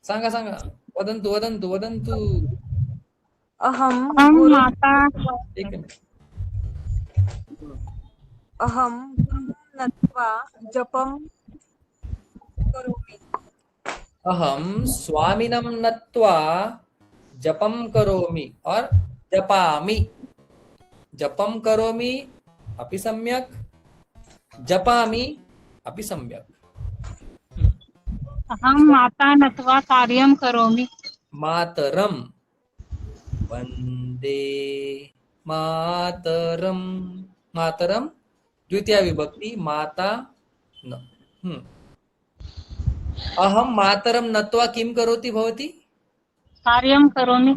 सांगा सांगा. वदन्तु वदन्तु वदन्तु. अहं अहं गुरु माता एक मिनिट. अहं गुरुं नत्वा जपं करोमि. अहम स्वामिनं नत्वा जपं करोमि और जपामि. जपं करोमि अपि सम्यक्, जपामि अपि सम्यक्. अहं माता नत्वा कार्यं करोमि. मातरम वंदे मातरम. मातरम द्वितीया विभक्ति माता न. अहम मातरम नत्वा किं करोति भवती? कार्यं करोमि.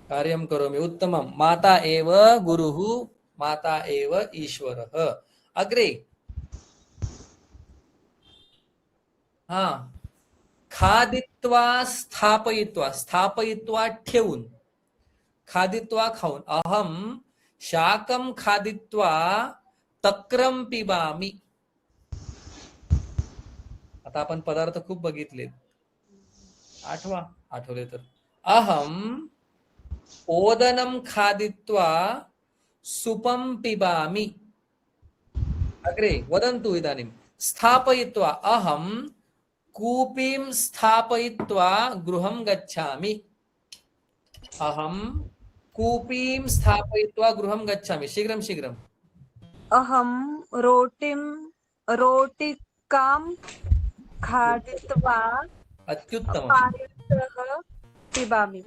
कार्यं करोमि. उत्तमं. माता एव गुरुः, माता एव ईश्वरः. अग्रे हा खादित्वा स्थापयित्वा. स्थापयित्वा ठेवून, खादित्वा खाऊन. अहम शाकं खादित्वा तक्रम पिबामि. आता आपण पदार्थ खूप बघितलेत, आठवले तर. अहम ओदनं खादित्वा सुपं पिबामि. अग्रे वदन्तु इदानीं. स्थापयित्वा, अहम कूपीं स्थापयित्वा गृहं गच्छामि. अहम कूपीं स्थापयित्वा गृहं गच्छामि. शीघ्रं शीघ्रं. अहं रोटिकां खादित्वा अत्युत्तमम्. पायसः पिबामि.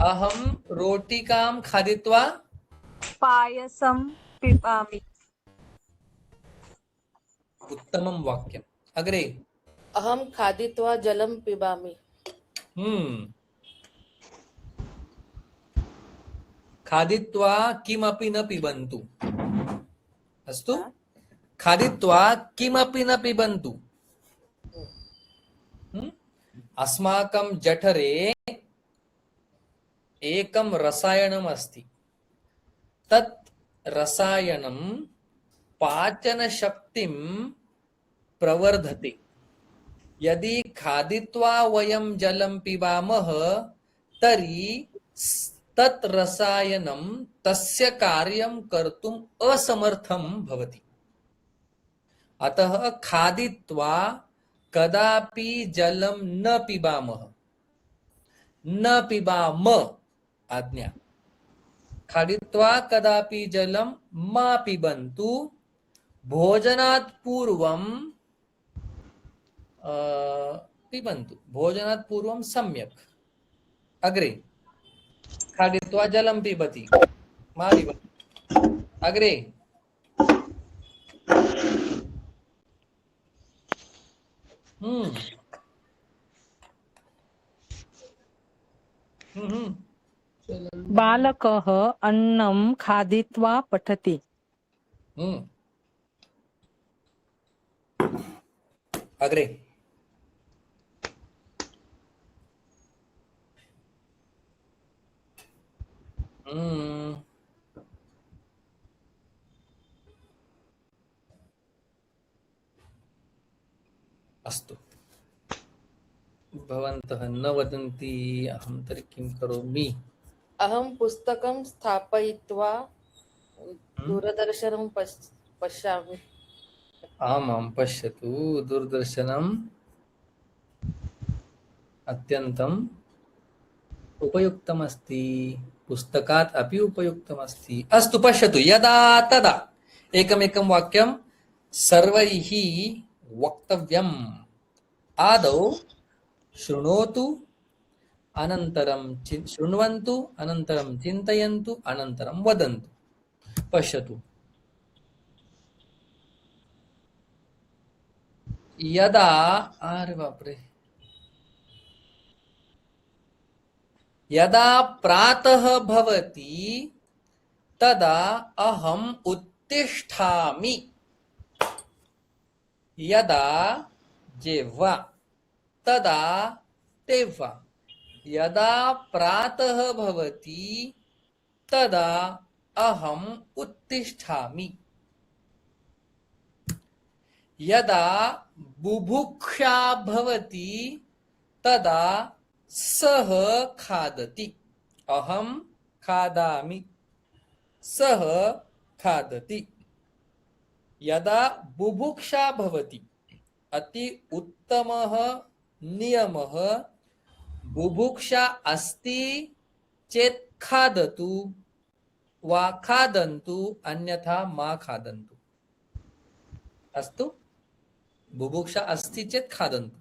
अहम रोटिकां खादित्वा पायसं पिबामि. उत्तमं वाक्यम्. अग्रे अहं खादित्वा जलं पिबामि. खादित्वा किमपि न पिबन्तु. अस्तु. खादित्वा किमपि न पिबन्तु. अस्माकं जठरे एकं रसायनम् अस्ति. तत् रसायनं पाचनशक्तिं प्रवर्धते. यदि खादित्वा वयं जलं पिबामः तर्हि तत् रसायनं तस्य कार्यं कर्तुम् असमर्थं भवति. अतः खादित्वा कदापि जलं न पिबामः. न पिबाम आज्ञा. खादित्वा कदापि जलं मा पिबन्तु. भोजनात् पूर्वं पिबन्तु. भोजनात् पूर्वं सम्यक्. अग्रे खादित्वा जलं पिबति महाधिपति अग्रे हम्म बालकः अन्नं खादित्वा पठति अग्रे अस्तु भवन्तः न वदन्ति अहं तर्हि किं करोमि अहं पुस्तकं स्थापयित्वा दूरदर्शनं पश्यामि आमां पश्यतु दूरदर्शनम् अत्यन्तम् उपयुक्तमस्ति पुस्तकात् अपि उपयुक्तमस्ति अस्तु पश्यतु यदा तदा एकमेकं वाक्यं सर्वैः वक्तव्यम् आदौ शृणोतु अनन्तरं शृण्वन्तु अनन्तरं चिन्तयन्तु अनन्तरं वदन्तु पश्यतु यदा अरे बापरे यदा प्रातः भवति तदा अहम् उत्तिष्ठामि यदा जेव्हा तदा तेव्हा यदा प्रातः भवति तदा अहम् उत्तिष्ठामि यदा बुभुक्षा भवति तदा सः खादति अहं खादामि सः खादति यदा बुभुक्षा भवति अति उत्तमः नियमः बुभुक्षा अस्ति चेत् खादतु वा खादन्तु अन्यथा मा खादन्तु अस्तु बुभुक्षा अस्ति चेत् खादन्तु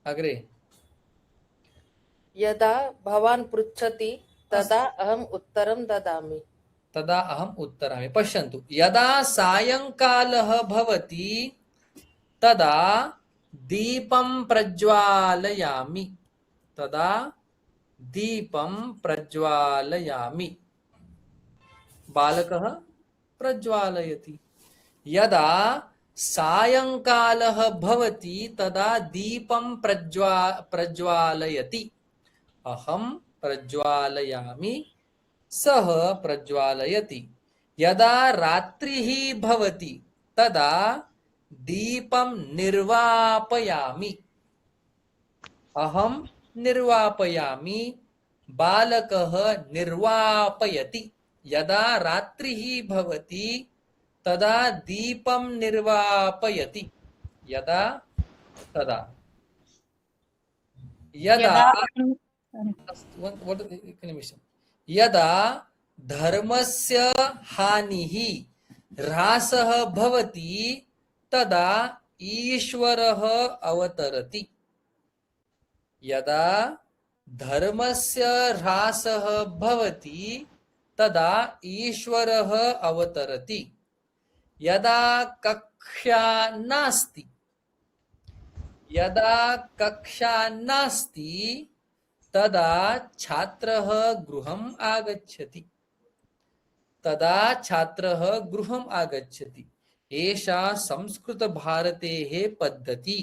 अग्रे यदा भवान् पृच्छति तदा अहम् उत्तरं ददामि तदा अहम् उत्तरामि पश्यन्तु यदा सायंकालः भवति तदा दीपं प्रज्वालयामि तदा दीपं प्रज्वालयामि बालकः प्रज्वालयति यदा सायंकालः भवति तदा दीपं प्रज्वालयति अहं प्रज्वालयामि सः प्रज्वालयति यदा रात्रिः भवति तदा दीपं निर्वापयामि अहं निर्वापयामि बालकः निर्वापयति यदा रात्रिः भवति तदा दीपं निर्वापयति यदा तदा यदा एकनिमिषम् यदा धर्मस्य हानिः ह्रासः भवति तदा ईश्वरः अवतरति यदा धर्मस्य ह्रासः भवति तदा ईश्वरः अवतरति यदा कक्षा नास्ति तदा छात्रः गृहम् आगच्छति एषा संस्कृतभारतेः पद्धति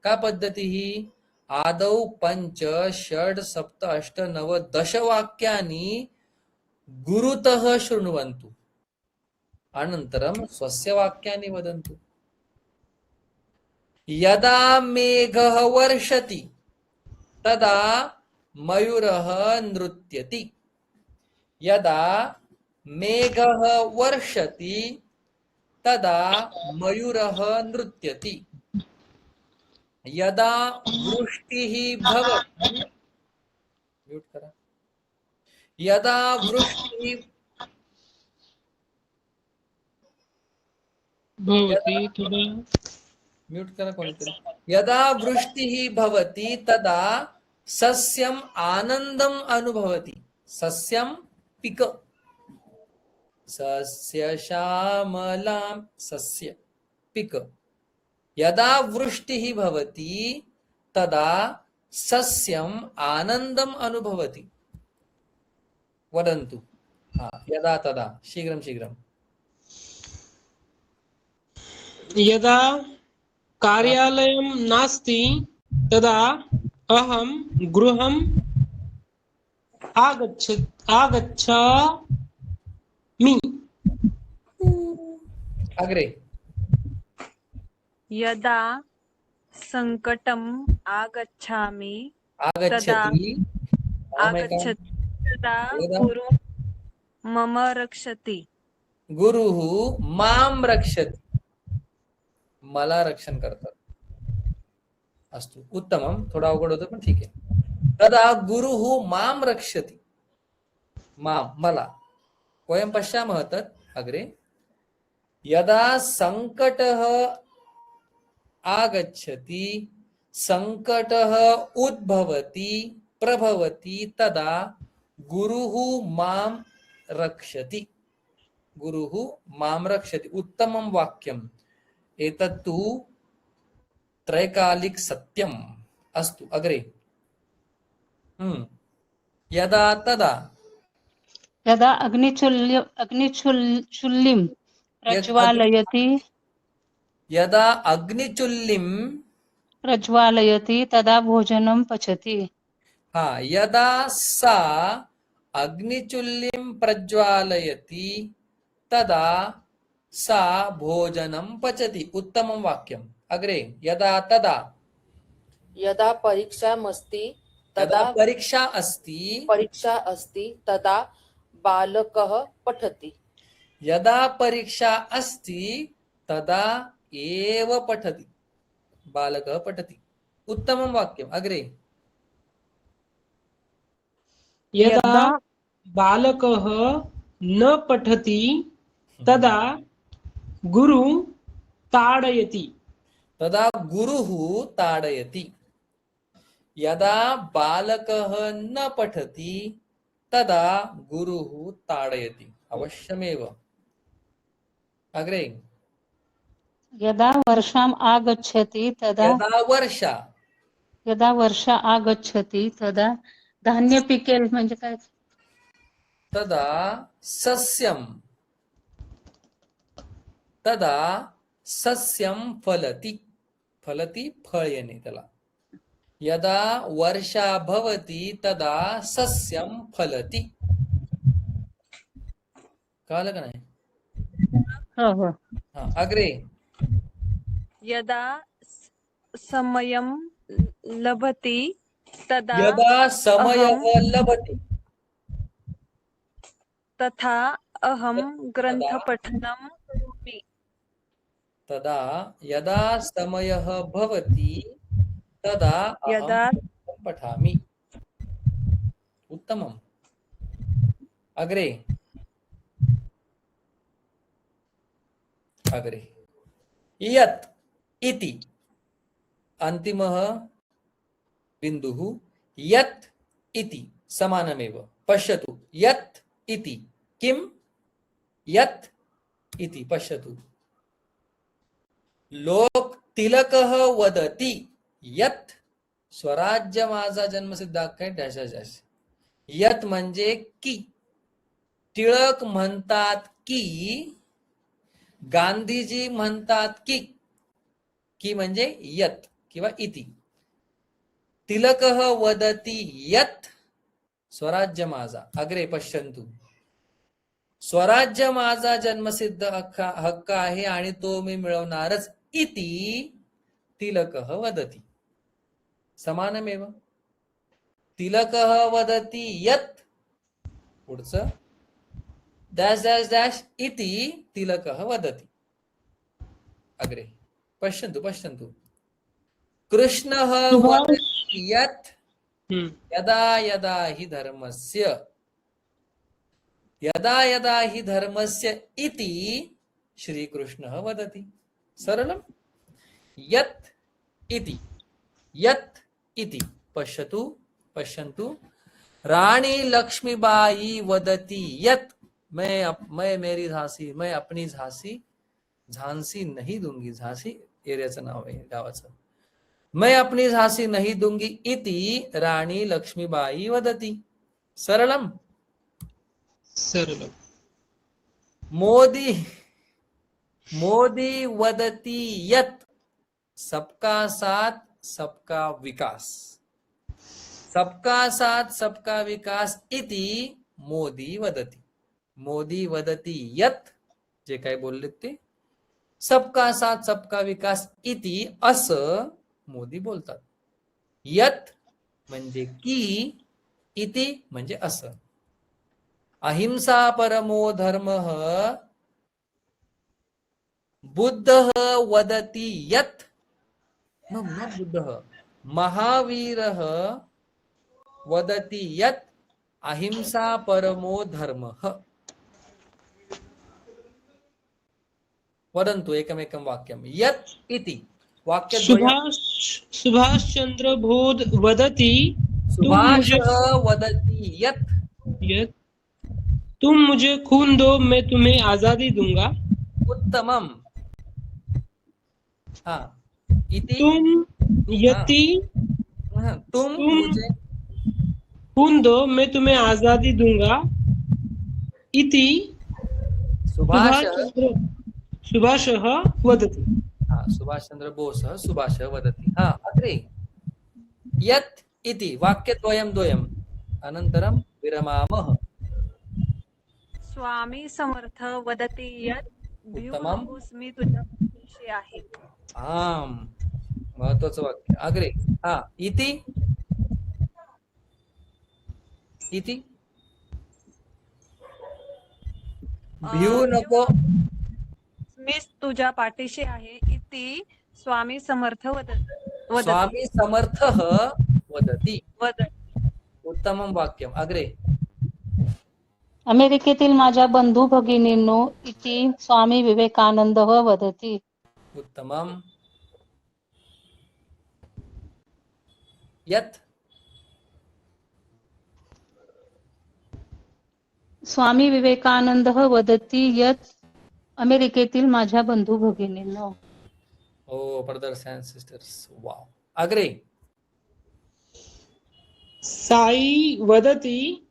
का पद्धतिः आदौ 5 6 7 8 9 10 वाक्यानि गुरुतः शृण्वन्तु अनन्तरं स्वस्य वाक्यानि वदन्तु यदा मेघः वर्षति तदा मयूरः नृत्यति यदा मेघः वर्षति तदा मयूरः नृत्यति यदा वृष्टिः भवति म्यूट करा यदा वृष्टिः भवति तदा म्यूट करा कोणीतरी. यदा वृष्टिः भवति तदा सस्यम आनंदम अनुभवति. सस्यम पिक. सस्य श्यामलां सस्य पिक. यदा वृष्टिः भवति तदा सस्यम आनंदम अनुभवति. वदन्तु. यदा तदा शीघ्रं शीघ्रं. यदा कार्यालयं नास्ति तदा अहं गृहम् आगच्छामि. अग्रे. यदा संकटम् आगच्छामि आगच्छति. आगच्छति तदा यदा गुरु मम रक्षति. गुरुः मां रक्षति. मला रक्षण करतात. अस्तु उत्तमं. थोडा अवघड होतं पण ठीक आहे. तदा गुरुः मां रक्षति. मां मला. वयं पश्यामः तत् अग्रे. यदा संकटः आगच्छति संकटः उद्भवति प्रभवति तदा गुरुः मां रक्षति. गुरुः मां रक्षति. उत्तमं वाक्यम्. एतत्तु त्रैकालिक सत्यम्. अस्तु अग्रे. यदा तदा. यदा अग्निचुल्लीं प्रज्वालयति यदा अग्निचुल्लीं तदा भोजनं पचति. यदा सा अग्निचुल्लीं प्रज्वालयति तदा सा भोजनं पचति. उत्तमं वाक्यम्. अग्रे. यदा तदा. यदा परीक्षामस्ति यदा तदा परीक्षा अस्ति. परीक्षा अस्ति तदा बालकः पठति. यदा परीक्षा अस्ति तदा एव पठति. बालकः पठति. उत्तमं वाक्यम्. अग्रे. यदा बालकः न पठति तदा गुरु ताडयति. तदा गुरुः ताडयति. यदा बालकः न पठति तदा गुरुः ताडयति. अवश्यमेव. अग्रे. यदा वर्षाम् आगच्छति तदा यदा वर्षा आगच्छति तदा धान्य पिकेल म्हणजे काय? तदा सस्यं. तदा सस्यं फलति. फलति फळ येणे त्याला. यदा वर्षा भवति तदा सस्यं फलति. कळलं का नाही? हो. अग्रे. यदा समयं लभति तदा यदा समयः लभते तथा अहं ग्रन्थपठनं करोमि. तदा यदा समयः भवति तदा यदा अहं पठामि. उत्तमम्. अग्रे. अग्रे. यत् इति अन्तिमः बिन्दुः. यत् इति समानमेव. पश्यतु. यत् इति किं? यत् इति पश्यतु. लोक तिलकः वदति यत् स्वराज्य माझा जन्मसिद्धांक डॅश डॅश डॅश. यत् म्हणजे की. टिळक म्हणतात की. गांधीजी म्हणतात की. की म्हणजे यत् किंवा इति. तिलकः वदति यत् स्वराज्य माझा. अग्रे पश्यन्तु. स्वराज्य माझा जन्मसिद्ध हक्क आहे आणि तो मी मिळवणारच. इति तिलकः वदति. समानमेव. तिलकः वदति यत् पुढचं डॅश डॅश डॅश इति तिलकः वदति. अग्रे पश्यन्तु पश्यन्तु. कृष्णः वदति यत् यदा यदा हि धर्मस्य. यदा यदा हि धर्मस्य इति श्रीकृष्णः वदति. सरलम्. यत् इति, यत् इति, पश्यतु पश्यन्तु, रानी लक्ष्मीबाई वदती यत्, मैं मेरी झांसी, मैं अपनी झांसी नहीं दूंगी, झांसी एरियाचं नाव आहे गावाचं, मैं अपनी झांसी नहीं दूंगी इति राणी लक्ष्मीबाई वदती. सरलम. सरळ. मोदी वदती यत्, सबका साथ सबका विकास, सबका साथ सबका विकास इति मोदी वदती. मोदी वदती यत्, जे काय बोलले ते, सबका साथ सबका विकास इति असं मोदी बोलतात. यत् म्हणजे की, इति म्हणजे असं. अहिंसा परमो धर्मः, बुद्धः वदति यत्, न बुद्धः, महावीरः वदति यत् अहिंसा परमो धर्मः. वदन्तु एकमेकं वाक्यं. यत् इति वाक्यद्वयं. सुभाष चंद्र बोस वदति, सुभाषः वदति यत्, तुम मुझे खून दो, मैं तुम्हें आजादी दूंगा. उत्तमम. हाँ, इति, तुम यति, तुम तुम मुझे खून दो, मैं तुम्हें आजादी दूंगा. इति सुभाष, सुभाषः वदति. हाँ, सुभाष चंद्र बोसः सुभाषः वदति. हाँ, अग्रे. यत् इति वाक्यद्वयं द्वयम्, अनन्तरं विरमामः. स्वामी समर्थ वदति यत् भिऊ उत्तमम्. नकोस, मी तुझ्या पाठीशी आहे. आम, महत्वाचं वाक्य. अग्रे. हा, इति, इति भिऊ नको, मी तुझ्या पाठीशी आहे. इति स्वामी समर्थ वदति. स्वामी समर्थः वदति. वदति. उत्तमं वाक्यम. अग्रे. अमेरिकेतील माझ्या बंधू भगिनींनो इति स्वामी विवेकानंदः वदति. उत्तमं. यत्, स्वामी विवेकानंदः वदति यत् अमेरिकेतील माझ्या बंधू भगिनींनो. ओ ब्रदर्स एंड सिस्टर्स, वाव. अग्रे. साई वदति,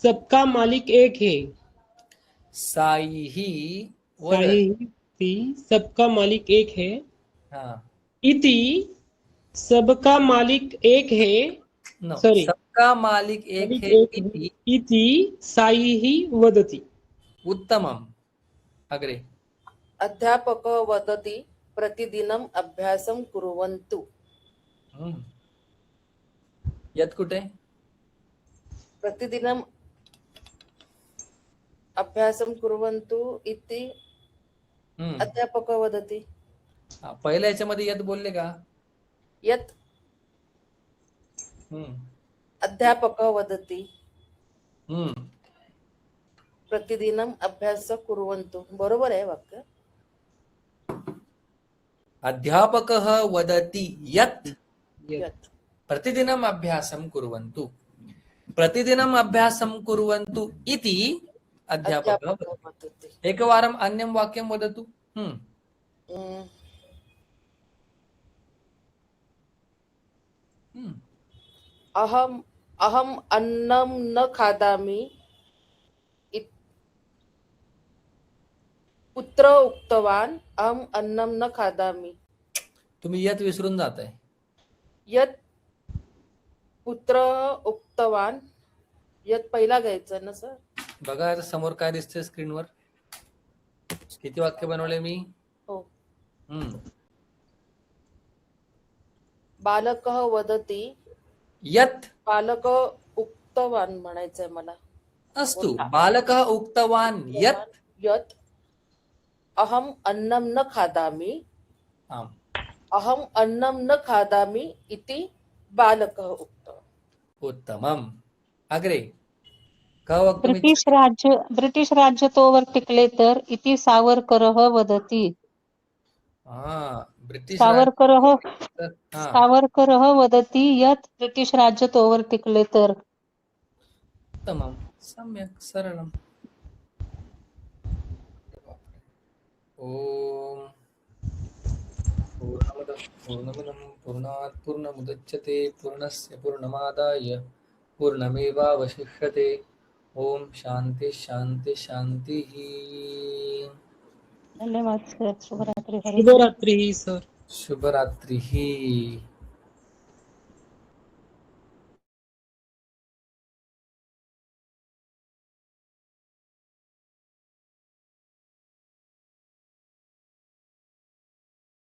सबका मालिक एक है. साई ही वदति. साई, सबका मालिक एक है. हाँ, इति, सबका मालिक एक है. No, Sorry. सबका मालिक एक मालिक है. एक है. इति. इति साई ही वदति. उत्तमम्. अग्रे. अध्यापकः वदति प्रतिदिनम् अभ्यासं कुर्वन्तु. यत् कुठे? प्रतिदिनम् अभ्यासं कुर्वन्तु इति अध्यापकः वदति. हा, पहिल्या याच्यामध्ये यत् बोलले का? यत् अध्यापकः वदति प्रतिदिनम् अभ्यासं कुर्वन्तु. बरोबर आहे वाक्य. अध्यापकः वदति यत् यत् प्रतिदिनम् अभ्यासं कुर्वन्तु. प्रतिदिनम् अभ्यासं कुर्वन्तु इति अध्यापकः वदति. वदति. एकवारम् अन्यं वाक्यं वदतु. अहम् अन्नं न खादामि. पुत्र उक्तवान अहम् अन्नं न खादामि. तुम्ही यत् विसरून जाताय. यत् पुत्र उक्तवान, यत् पहिला घ्यायचं ना सर. बघा आता समोर काय दिसतंय स्क्रीनवर. किती वाक्य बनवले मी? हो. बालकः वदति यत्. बालकः उक्तवान म्हणायचंय मला. अस्तु, बालकः उक्तवान् यत्. यत् अहम् अन्नं न खादामि. आम्. अहम् अन्नं न खादामि इति बालकः उक्तवान्. उत्तमम्. अग्रे. कः वक्तुम् ब्रिटिश राज्य तोवर टिकले तर इति सावरकरः वदति. ब्रिटिश सावरकरः हा सावरकरः वदति यत् ब्रिटिश राज्य तोवर टिकले तर उत्तमं सम्यक् सरलम् ओम पूर्णमदः पूर्णमिदं पूर्णात् पूर्णमुदच्यते पूर्णस्य पूर्णमादाय पूर्णमेवावशिष्यते ओम शांति शांति शांतिः धन्यवाद सर शुभरात्री हरी शुभरात्री सर. शुभरात्रिः